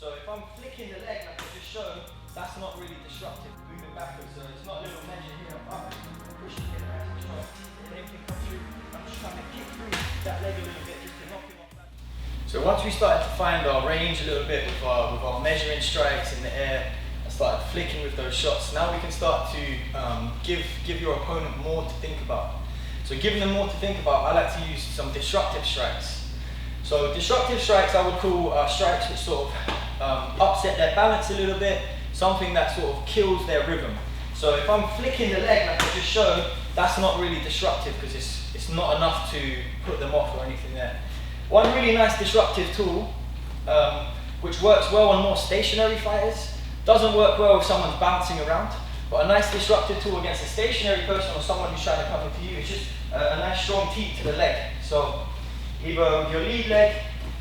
So if I'm flicking the leg like I just showed, that's not really disruptive. Moving backwards, so it's not a little measure here, I'm up, pushing it nice and strong. If anything comes through, I'm just trying to kick through that leg a little bit just to knock him off back. So once we started to find our range a little bit with our measuring strikes in the air, I started flicking with those shots. Now we can start to give your opponent more to think about. So giving them more to think about, I like to use some disruptive strikes. So disruptive strikes I would call strikes which sort of upset their balance a little bit, something that sort of kills their rhythm. So if I'm flicking the leg like I just showed, that's not really disruptive because it's not enough to put them off or anything there. One really nice disruptive tool, which works well on more stationary fighters, doesn't work well if someone's bouncing around, but a nice disruptive tool against a stationary person or someone who's trying to come into you is just a nice strong teep to the leg. So either with your lead leg,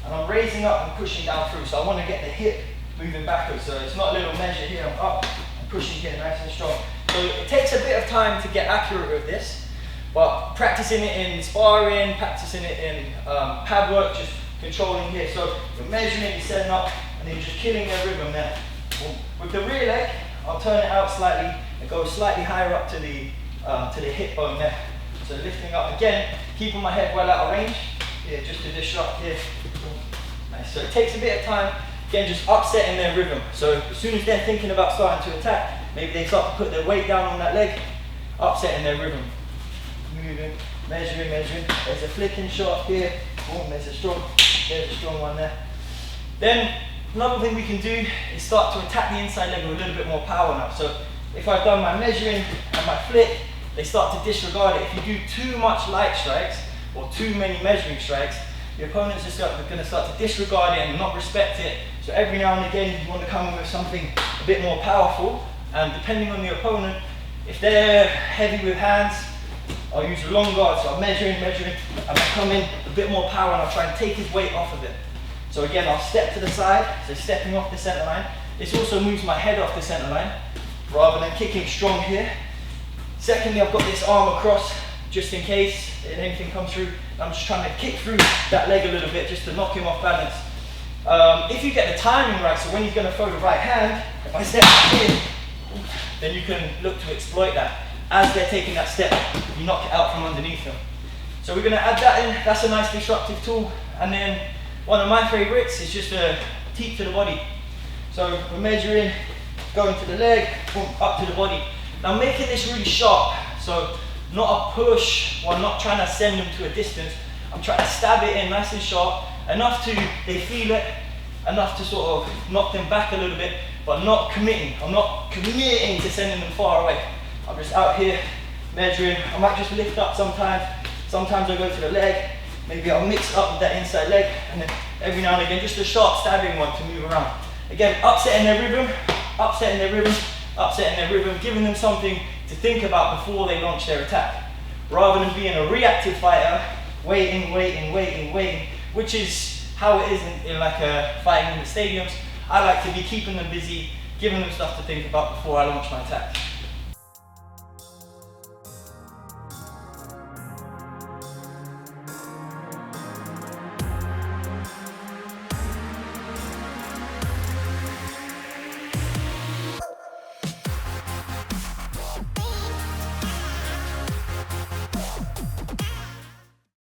and I'm raising up and pushing down through, so I want to get the hip moving backwards, so it's not a little measure here, I'm up and pushing here nice and strong. So it takes a bit of time to get accurate with this, but practicing it in sparring, practicing it in pad work, just controlling here. So you're measuring, you're setting up, and then you're just killing their rhythm there. With the rear leg, I'll turn it out slightly and go slightly higher up to the hip bone there. So lifting up again, keeping my head well out of range, here just to disrupt here. Nice. So it takes a bit of time, again just upsetting their rhythm. So as soon as they're thinking about starting to attack, maybe they start to put their weight down on that leg, upsetting their rhythm. Moving, measuring, measuring. There's a flicking shot here. Boom, there's a strong one there. Then another thing we can do is start to attack the inside leg with a little bit more power now. So if I've done my measuring and my flick, they start to disregard it. If you do too much light strikes or too many measuring strikes, the opponent's just going to start to disregard it and not respect it. So every now and again you want to come in with something a bit more powerful, and depending on the opponent, if they're heavy with hands, I'll use a long guard, so I'm measuring, and I'll come in a bit more power and I'll try and take his weight off of it. So again, I'll step to the side, so stepping off the center line. This also moves my head off the center line, rather than kicking strong here. Secondly, I've got this arm across, just in case anything comes through. I'm just trying to kick through that leg a little bit, just to knock him off balance. If you get the timing right, so when he's going to throw the right hand, if I step here, then you can look to exploit that. As they're taking that step, you knock it out from underneath them. So we're going to add that in. That's a nice disruptive tool. And then one of my favorites is just a teep to the body. So we're measuring, going to the leg, boom, up to the body. Now making this really sharp, so not a push, or I'm not trying to send them to a distance. I'm trying to stab it in nice and sharp, enough to, they feel it, enough to sort of knock them back a little bit, but not committing. I'm not committing to sending them far away. I'm just out here measuring. I might just lift up sometimes. Sometimes I go to the leg. Maybe I'll mix up with that inside leg, and then every now and again, just a sharp stabbing one to move around. Again, upsetting their rhythm, upsetting their rhythm, upsetting their rhythm, giving them something to think about before they launch their attack. Rather than being a reactive fighter, waiting, which is how it is in like fighting in the stadiums. I like to be keeping them busy, giving them stuff to think about before I launch my attack.